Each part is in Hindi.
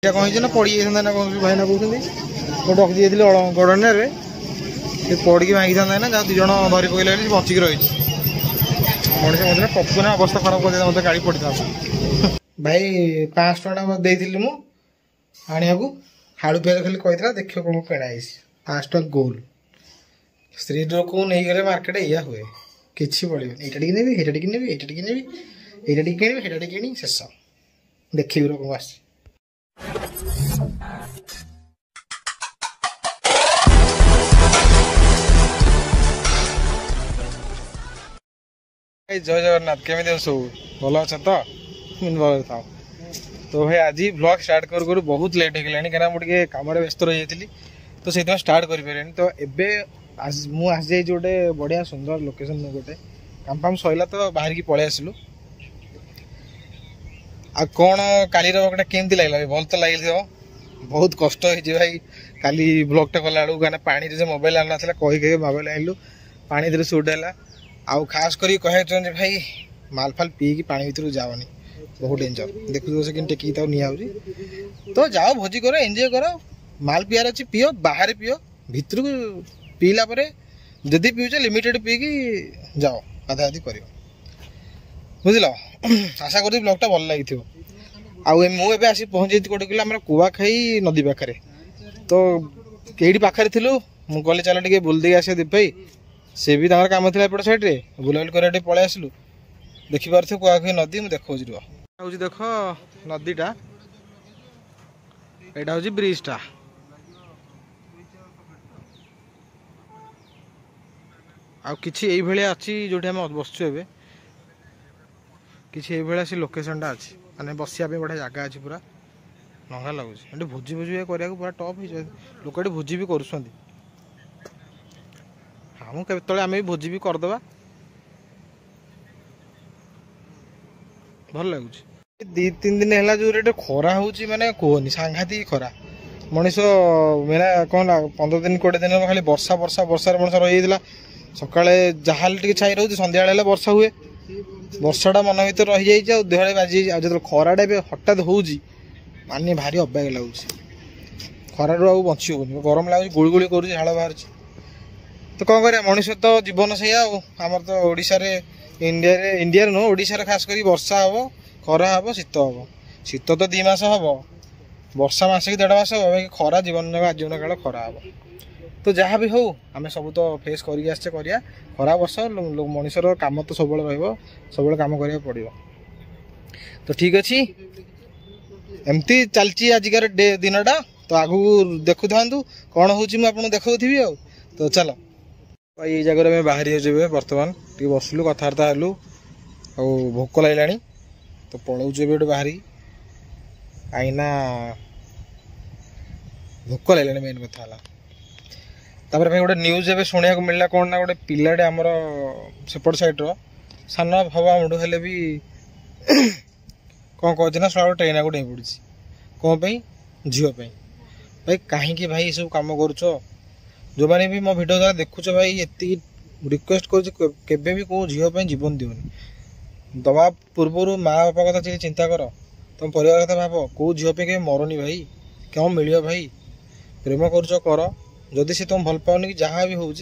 कहीं ना पड़ जाता ना कौन भाई ना कहते गोटे रखी जाइए गड़ने पड़ के भांगी था ना जहाँ 2 जन धरी पकड़े बचिक रही मनीष मत पपुना अवस्था खराब कर मत गाड़ी पड़ी था भाई 500 टका देती आने को हाड़ू पियाज खाली कही देख कौन किणाई 5 टका गोल स्त्री लोक नहीं गले मार्केट या हुए किसी पड़े यहाँ टी नेबी हेटा टी नेबी यहाँ टी नेबी यहाँ टी किणी हेटा टी किणी शेष देखी कौन आस जय जगन्नाथ केमी सब भल अच्छा तो भल था तो भाई आज ब्लॉग स्टार्ट करू बहुत लेट हो गलानी कहीं मुझे कम व्यस्त रही थी तो से स्टार्ट कर तो एबे मुझे गोटे बढ़िया सुंदर लोकेशन गोटे काम फाम सरला तो बाहर की पलि आसलु आ कौन काली रोकटा केमती लगला भल तो लगे बहुत कष्ट हो भाई काली ब्लॉगटा कला बेलू कहीं पानी से मोबाइल आना कही मोबाइल आनलु पानी दे सुट है आउ खास कर कह भाई माल फाल पी कि पानी भर जाओनी बहुत डेंजर देखु से टेकी निया तो जाओ भोजी करो एंजॉय करो माल पियार अच्छी पियो बाहर पियो भितर को पीला जदि पीछ लिमिटेड पी कि जाओ गाधा गाधी कर बुझल आशा कर ब्लॉगटा भल लगी मुझे आसी पहुँची गोटे किलो आम कुआखाई नदी पाखे तो कई पाखे थी मुझे चल टे बुल दे आस दीप भाई सी भी कम थी एपट सैड्रे बुलाबुली कर पलि आसलु देखिपार कुआखाई नदी मुझे देखा रुह देख नदीटा यहाँ हूँ ब्रिजटा आई अच्छी जो आम बसचु ए कि लोकेशन टा अच्छी माने बसिया बढ़िया जगह अच्छी पूरा नंगा लगुच भोजी भोजी करा पूरा टप हो लोक भोजी भी कर हाँ मुझे आम भी भोजी भी करदे भल लगुच 2-3 दिन है जो रेट खरा हो माने कहनी सांघातिक खरा मनीष मेरा कौन 15 दिन 20 दिन खाली वर्षा वर्षा वर्षा मनीष रही सका जहाँ छाई रोचे सन्ध्या बेले वर्षा हुए वर्षाटा मन भर रही जाए देह बाजी जो खराटा भी हठात हो माने भारी अबाग लगुच खरारू आ बची होनी गरम लगुच गुड़ी कर झाड़ बाहर तो कौन कर मनीष तो जीवन से आमर तो ओडिशा इंडिया नुह ओडिशा खास कर वर्षा हम खरा हम शीत हम शीत तो 2 मास हम वर्षा मस कि 1.5 मास हम खरा जीवन आजीवन काल खरा हम तो जहाँ भी हो आम सब तो फेस करके खरा वर्ष मनीषर कम तो सब सब कम करा पड़ो तो ठीक अच्छे एमती चलती आजिकार दिनटा तो आगू देखु था कौन हो देखी तो चलो ये जगह में बाहरी हो बर्तमान टे बसलु कथबार्ता हलु आ भोक लगे तो पलाऊँ गोटे बाहरी कहीं भोक लगे मेन कथा तापर भाई गोटे न्यूज ए शुणा मिलला कौन ना गोटे पिलाटे आमर सेपट सैड्र सान भाव मुठू हेले भी कौन कहते ना सब ट्रेन को डेई पड़ी कौन झीप भाई कहीं भाई ये सब कम कर जो मैंने भी मो वीडियो द्वारा देखुच भाई ये रिक्वेस्ट कर भी कौ झीप जीवन दिवनी दवा पूर्व माँ बापा कथा चिंता कर तुम परिवार कथा भाव कौ झीप के मरनी भाई क्यों मिल भाई प्रेम कर जदि से तुम भल पाओनी कि जहाँ भी हो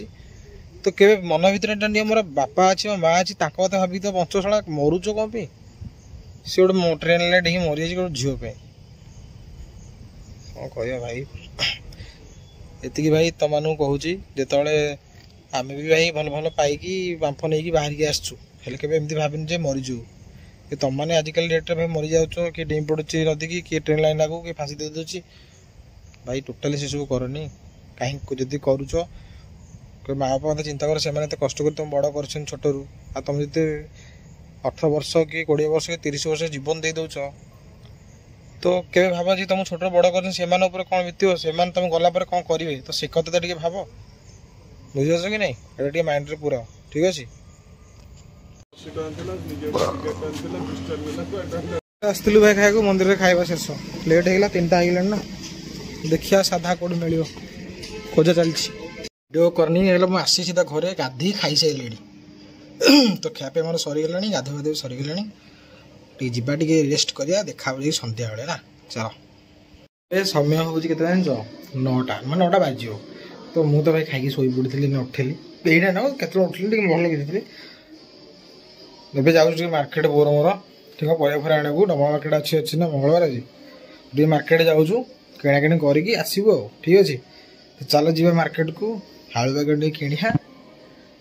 तो के मन भर नियो मोर बापा अच्छी मो माँ अच्छी कथा भाविक तो बंचशाला मरुच कौन सी गोटे ट्रेन डेही मरी जाए गोटे झीप कौन कह भाई ये भाई तुम कहूँ जिते आम भी भाई भल भल पाई बांफ नहीं बाहर की आसचु केमती भाविनी जे मरीजु कि तुम मैंने आजिकल डेट्रे भाई मरी जाऊँ कि डेई पड़ू नदी की किए ट्रेन लाइन आगे कि फाँसी दे दूसरी भाई टोटाली से सब करनी कहीं जदि करुच माँ बापा मतलब चिंता कर से कष्ट कर तुम बड़ कर छोटू आ तुम जो 18 वर्ष कि 20 वर्ष कि 30 वर्ष जीवन दे दौच तो केवे भाव जी तुम छोट बड़ कर कौन बीतो से तुम गला कौन करेंगे तो से कथा तो भाव बुझे कि नहीं ये माइंड रे पूरा ठीक अच्छे आसलु भाई खाया मंदिर में खाଇବା शेष लेट होगा 3टा ना देखिया साधा कौन मिल खोजा चलती वीडियो करनी मुझे आसी सीधा घरे गाधी खाई सारे तो ଖିଆପିଆ मोर सरीगला गाधे गाधे सरीगला जावा टे रेस्ट करिया देखा सन्ध्या बेले ना चलो। ए समय हूँ के जान 9टा मैं 9टा बाजी तो मुझे तो भाई खाई शोई पड़ी मैं उठेली यहीटा ना के उठली भल लगी ଏବେ ଯାଉଛୁ ଟିକେ ମାର୍କେଟ ବୋର ମୋର ଠିକ ପରିବା ଫରା ଆଣିବାକୁ ଡବଲ ମାର୍କେଟ ଅଛି ନା ମଙ୍ଗଳବାର ଆଜି ଟିକେ ମାର୍କେଟ ଯାଉଛୁ କିଣାକିଣି କରିକି ଆସିବୁ ଆଉ ଠିକ ଅଛି ଚାଲ ଯିବା ମାର୍କେଟକୁ ଆଳୁ ବାଇଗଣ ଟିକେ କିଣିବା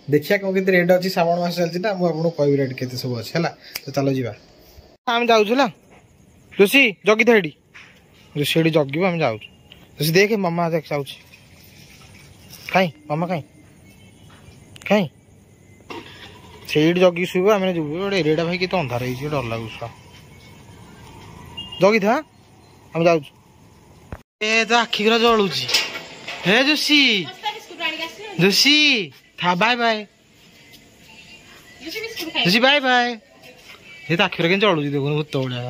ଦେଖିବା କ'ଣ କେତେ ରେଟ୍ ଅଛି ଶ୍ରାବଣ ମାସ ଚାଲିଛି ନା ମୁଁ ଆପଣଙ୍କୁ କହିବି ରେଟ୍ କେତେ ସବୁ ଅଛି ହେଲା ତ ଚାଲ ଯିବା ଆମେ ଯାଉଛୁ ହେଲା ଋଷି ଜଗିଥା ଏଠି ଋଷି ଏଠି ଜଗିବ ଆମେ ଯାଉଛୁ ଋଷି ଦେଖେ ମାମା ଦେଖ ଯାଉଛି କାଇଁ ମାମା କାଇଁ କାଇଁ ସେଇଠି ଜଗିକି ଶୋଇବ ଆମେ ଯିବୁ ଗୋଟେ ଏରିଆଟା ଭାଇ କେତେ ଅନ୍ଧାର ହେଇଛି ଡର ଲାଗୁଛି ଜଗିଥା ଆମେ ଯାଉଛୁ ଏ ତ ଆଖି ଗୁରା ଜଳୁଛି ହେ ଯୋଶୀ ଯୋଶୀ ଥା bye bye Joshi bye bye ଏ ତ ଆଖି ଗୁରା କେମିତି ଜଳୁଛି ଦେଖୁନ ଭୂତ ଭଳିଆ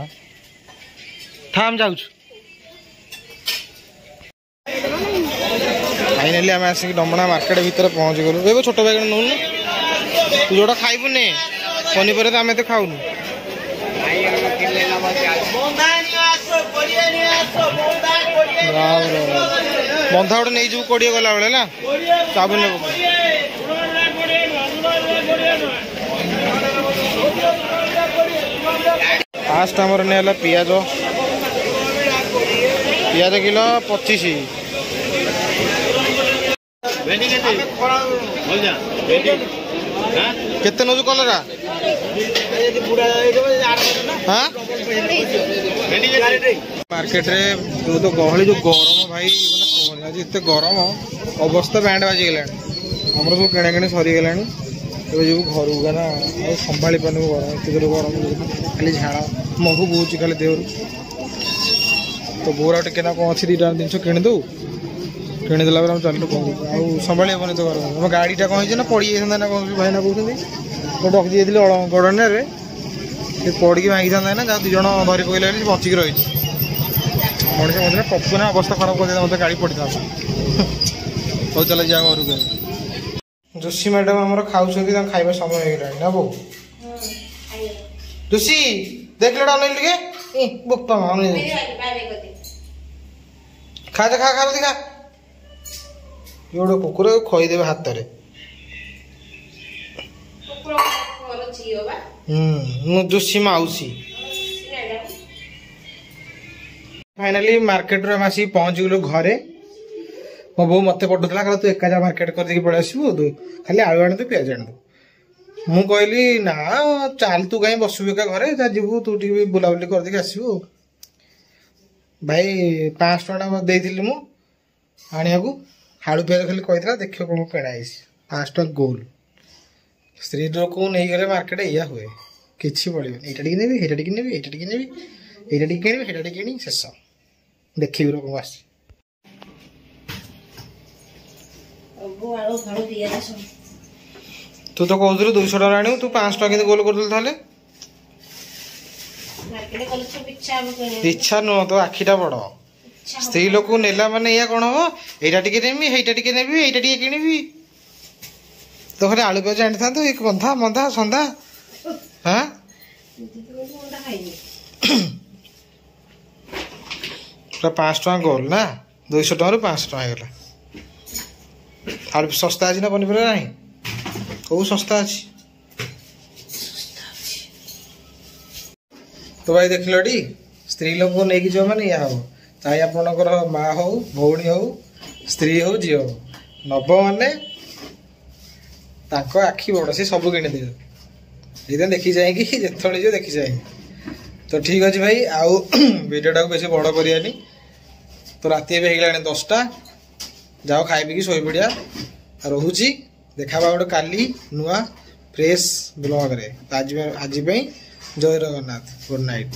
ଥା ଆମେ ଯାଉଛୁ फाइनाली आम आसिक डमणा मार्केट भितर पहुँच गलु ए छोट बैग नौनु तू जोटा खाइबुने पनीपरिया आम तो खाऊन बंधा गोटे नहीं जीव 20 गला बेले ना चाबुन फास्ट आमर ने पियाज पियाज किलो 25 केते नजु कलरा मार्केट रे तो गहली जो गरम भाई माने आज इतने गरम अवस्था बैंड बाजी गला हमर सब किणा किणी सरी गला जो घर ना संभाली पानी गरम इतने जोर गरम खाली झाड़ महू बहुत खाली देहर तो बोरा टे कौन अच्छी 2टा जिन किणीदे किणीदेला चलू कौन आउ संभाली हेनी तो घर आम गाड़ीटा कौन ना पड़ जाता ना कौन भाईना कहते तो डकी जाइए गड़ने पड़ी भांगी था ना जहाँ 2 जण धरी पकड़े बचिक रही मनीष मत पपुना अवस्था खराब कर मतलब गाड़ी पड़ी था तो चल जा घर को जोशी मैडम आम खाऊँ खाଇବା समय हो गला ना बो जोशी देख लेटा अनैल बोपा खा खा खा दिखा ये गोटे कुकुर खईदेवे हाथ में जोशी मौसी फाइनाली मार्केट रे आसिक पहुँच गलु घरे मो बो मत पठुला कहला तू एका जा मार्केट कर पड़े आसबू खाली आलू आने दे पियाज आने दे मु कहली ना चल तू कहीं बसबू एका घरे जा जीवु तू टी बुलाबुली कर आसबू भाई 500 टका देइथिली मु आनियाकू आलू पियाज खाली कहला देखियो कौन किणाई 5 टका गोल स्त्री लोक नहीं गले मार्केट या हुए किसी पड़े यहाँ टी नेबी यहाँ टी नेबी यहाँ टी नेबी यहाँ टी किणी यहाँ टी किणी शेष देखी लोक आस तू तो कहूलु 200 टका आनु तू 500 टका गोल कर इच्छा नुह तो आखिटा बड़ स्त्री लोक नेला माने या कौन हम यहाँ टी नेबी यहाँ टी नेबी यहाँ टी किणी तो खाली आलू पियाज आनी था एक बंधा बंधा सन्धा हाँ पूरा 5 टका गोल ना 200 टकर 500 टका गला आलू सस्ता अच्छी ना पनीपरिया ना कौ सस्ता अच्छी तो भाई देख ली स्त्री लोक को लेकिन जो मैंने या हम चाहे आपणकर माँ हो भौणी हो स्त्री हो झी हो नब मैंने आखि बड़ से सब किणीदे ये देखी जाएगी जिते जो देखी जाएगी तो ठीक अच्छे भाई आउ वीडियोटा को बेसी बड़ करानी तो राति भी होगा 10टा जाओ खाई पी शोई पड़िया रोची देखा गोटे काली नुआ फ्रेश ब्लॉग रे आज जय जगन्नाथ गुड नाइट।